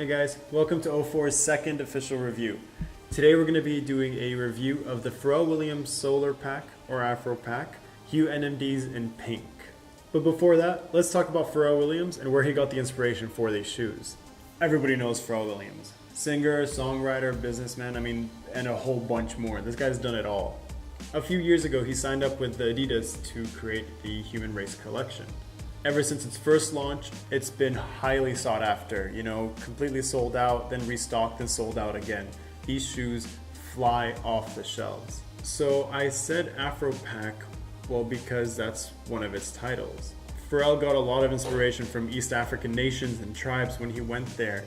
Hey guys, welcome to OFour's second official review. Today we're going to be doing a review of the Pharrell Williams Solar Pack or Afro Pack, Hue NMDs in pink. But before that, let's talk about Pharrell Williams and where he got the inspiration for these shoes. Everybody knows Pharrell Williams. Singer, songwriter, businessman, and a whole bunch more. This guy's done it all. A few years ago, he signed up with Adidas to create the Human Race collection. Ever since its first launch, it's been highly sought after, completely sold out, then restocked and sold out again. These shoes fly off the shelves. So I said Afro Pack, well, because that's one of its titles. Pharrell got a lot of inspiration from East African nations and tribes when he went there.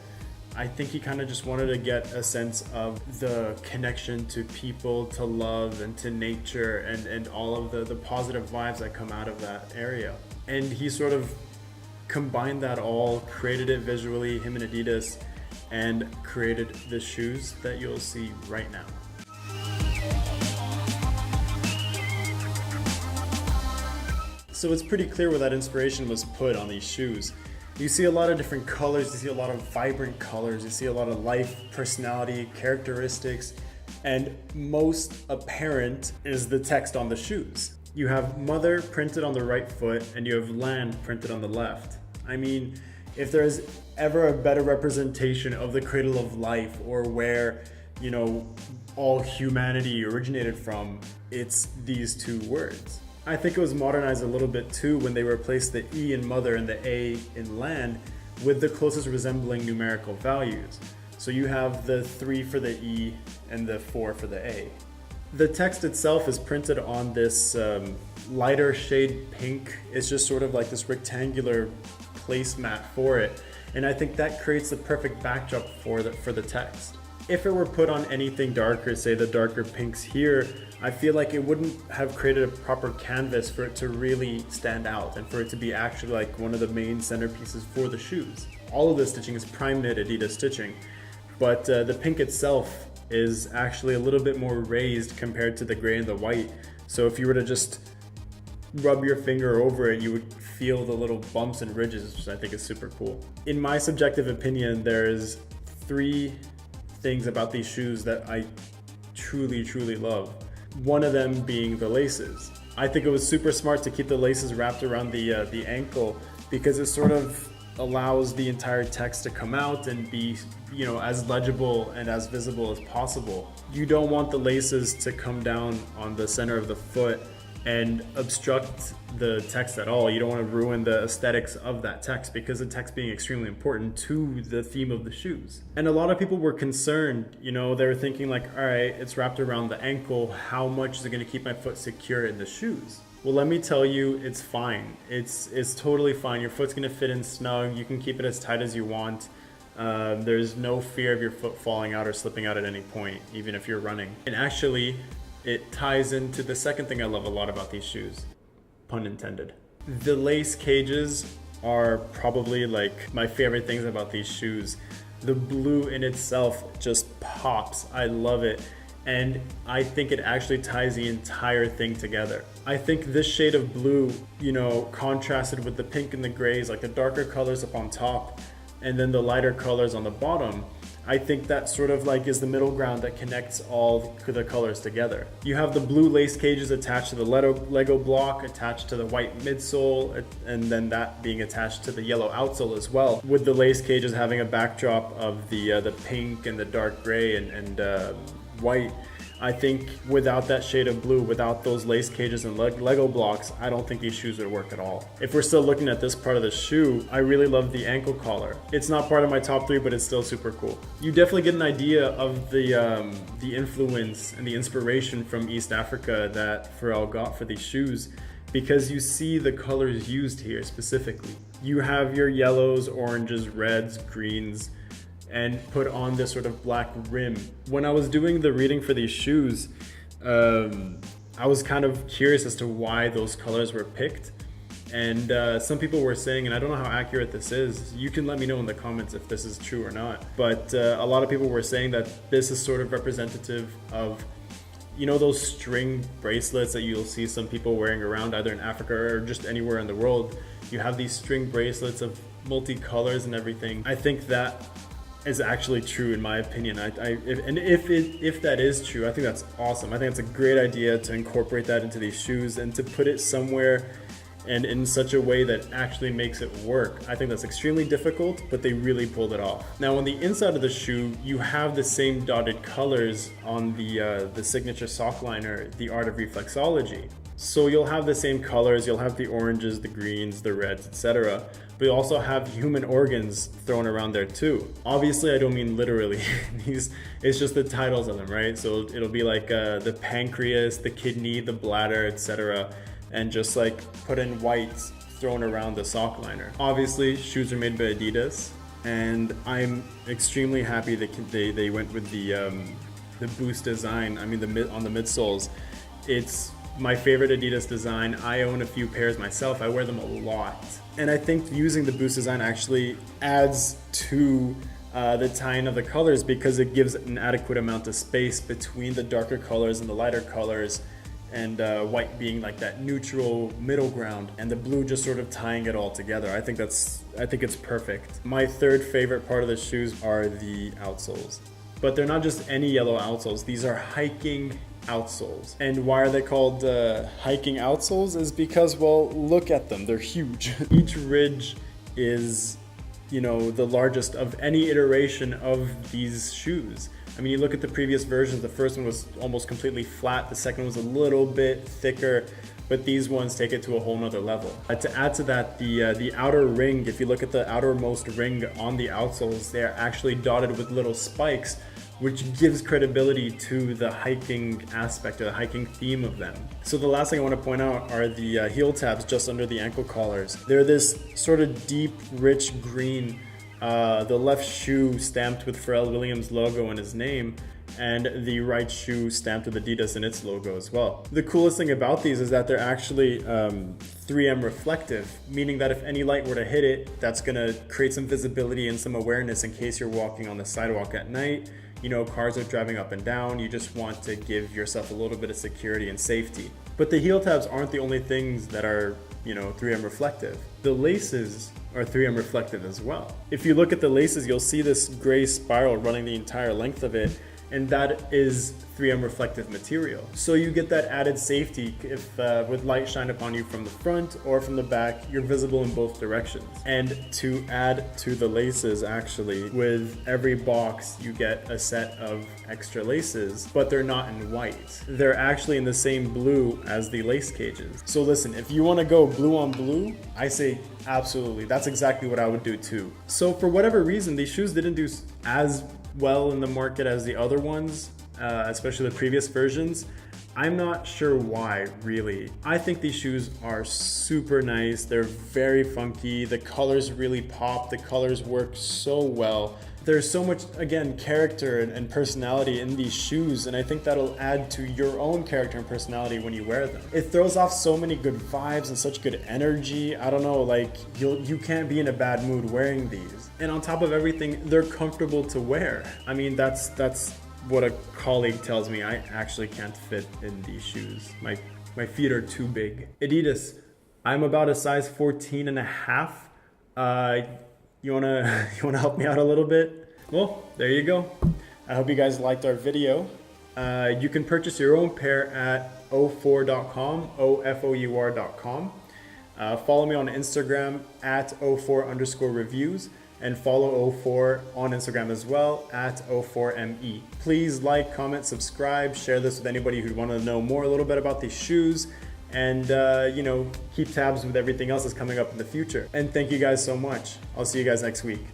I think he kind of just wanted to get a sense of the connection to people, to love, and to nature, and all of the positive vibes that come out of that area. And he sort of combined that all, created it visually, him and Adidas, and created the shoes that you'll see right now. So it's pretty clear where that inspiration was put on these shoes. You see a lot of different colors, you see a lot of vibrant colors, you see a lot of life, personality, characteristics, and most apparent is the text on the shoes. You have mother printed on the right foot and you have land printed on the left. If there's ever a better representation of the cradle of life or where, all humanity originated from, it's these two words. I think it was modernized a little bit too when they replaced the E in mother and the A in land with the closest resembling numerical values. So you have the 3 for the E and the 4 for the A. The text itself is printed on this lighter shade pink. It's just sort of like this rectangular placemat for it. And I think that creates the perfect backdrop for the text. If it were put on anything darker, say the darker pinks here, I feel like it wouldn't have created a proper canvas for it to really stand out and for it to be actually like one of the main centerpieces for the shoes. All of the stitching is prime knit Adidas stitching, but the pink itself is actually a little bit more raised compared to the gray and the white. So if you were to just rub your finger over it, you would feel the little bumps and ridges, which I think is super cool. In my subjective opinion, there's 3 things about these shoes that I truly, truly love. One of them being the laces. I think it was super smart to keep the laces wrapped around the ankle because it sort of allows the entire text to come out and be, as legible and as visible as possible. You don't want the laces to come down on the center of the foot and obstruct the text at all. You don't want to ruin the aesthetics of that text because the text being extremely important to the theme of the shoes. And a lot of people were concerned, they were thinking like, all right, it's wrapped around the ankle. How much is it going to keep my foot secure in the shoes? Well, let me tell you, it's fine. It's totally fine. Your foot's going to fit in snug. You can keep it as tight as you want. There's no fear of your foot falling out or slipping out at any point, even if you're running. And actually, it ties into the second thing I love a lot about these shoes, pun intended. The lace cages are probably like my favorite things about these shoes. The blue in itself just pops. I love it. And I think it actually ties the entire thing together. I think this shade of blue, contrasted with the pink and the grays, like the darker colors up on top and then the lighter colors on the bottom, I think that sort of like is the middle ground that connects all the colors together. You have the blue lace cages attached to the Lego block, attached to the white midsole, and then that being attached to the yellow outsole as well, with the lace cages having a backdrop of the pink and the dark gray and white. I think without that shade of blue, without those lace cages and Lego blocks, I don't think these shoes would work at all. If we're still looking at this part of the shoe, I really love the ankle collar. It's not part of my top 3, but it's still super cool. You definitely get an idea of the influence and the inspiration from East Africa that Pharrell got for these shoes because you see the colors used here specifically. You have your yellows, oranges, reds, greens, and put on this sort of black rim. When I was doing the reading for these shoes, I was kind of curious as to why those colors were picked. And some people were saying, and I don't know how accurate this is, you can let me know in the comments if this is true or not, but a lot of people were saying that this is sort of representative of, those string bracelets that you'll see some people wearing around either in Africa or just anywhere in the world. You have these string bracelets of multicolors and everything. I think that is actually true in my opinion. If that is true, I think that's awesome. I think it's a great idea to incorporate that into these shoes and to put it somewhere and in such a way that actually makes it work. I think that's extremely difficult, but they really pulled it off. Now on the inside of the shoe, you have the same dotted colors on the signature sock liner, the Art of Reflexology. So you'll have the same colors, you'll have the oranges, the greens, the reds, etc. But you also have human organs thrown around there too. Obviously, I don't mean literally. It's just the titles of them, right? So it'll be like the pancreas, the kidney, the bladder, etc. And just like put in whites thrown around the sock liner. Obviously, shoes are made by Adidas, and I'm extremely happy that they went with the Boost design. I mean, on the midsoles, it's my favorite Adidas design. I own a few pairs myself. I wear them a lot. And I think using the Boost design actually adds to the tie-in of the colors because it gives an adequate amount of space between the darker colors and the lighter colors, and white being like that neutral middle ground, and the blue just sort of tying it all together. I think it's perfect. My third favorite part of the shoes are the outsoles. But they're not just any yellow outsoles. These are hiking outsoles. And why are they called hiking outsoles? Is because, well, look at them, they're huge. Each ridge is, you know, the largest of any iteration of these shoes. I mean, you look at the previous versions, the first one was almost completely flat, the second was a little bit thicker, but these ones take it to a whole nother level. To add to that, the outer ring, if you look at the outermost ring on the outsoles, they're actually dotted with little spikes, which gives credibility to the hiking aspect or the hiking theme of them. So the last thing I want to point out are the heel tabs just under the ankle collars. They're this sort of deep, rich green, the left shoe stamped with Pharrell Williams' logo and his name, and the right shoe stamped with Adidas and its logo as well. The coolest thing about these is that they're actually 3M reflective, meaning that if any light were to hit it, that's gonna create some visibility and some awareness in case you're walking on the sidewalk at night. You know, cars are driving up and down, you just want to give yourself a little bit of security and safety. But the heel tabs aren't the only things that are, you know, 3M reflective. The laces are 3M reflective as well. If you look at the laces, you'll see this gray spiral running the entire length of it, and that is 3M reflective material. So you get that added safety if with light shined upon you from the front or from the back, you're visible in both directions. And to add to the laces, actually, with every box you get a set of extra laces, but they're not in white. They're actually in the same blue as the lace cages. So listen, if you want to go blue on blue, I say absolutely. That's exactly what I would do too. So for whatever reason, these shoes didn't do as well in the market as the other ones, especially the previous versions. I'm not sure why, really. I think these shoes are super nice. They're very funky. The colors really pop. The colors work so well. There's so much, again, character and personality in these shoes, and I think that'll add to your own character and personality when you wear them. It throws off so many good vibes and such good energy. I don't know, like, you can't be in a bad mood wearing these. And on top of everything, they're comfortable to wear. I mean, that's what a colleague tells me. I actually can't fit in these shoes. My feet are too big. Adidas, I'm about a size 14 and a half. You wanna help me out a little bit? Well, there you go. I hope you guys liked our video. You can purchase your own pair at OFour.com, OFour.com. Follow me on Instagram at OFour_reviews, and follow OFour on Instagram as well at OFourME. Please like, comment, subscribe, share this with anybody who'd want to know more a little bit about these shoes, and you know, keep tabs with everything else that's coming up in the future. And thank you guys so much. I'll see you guys next week.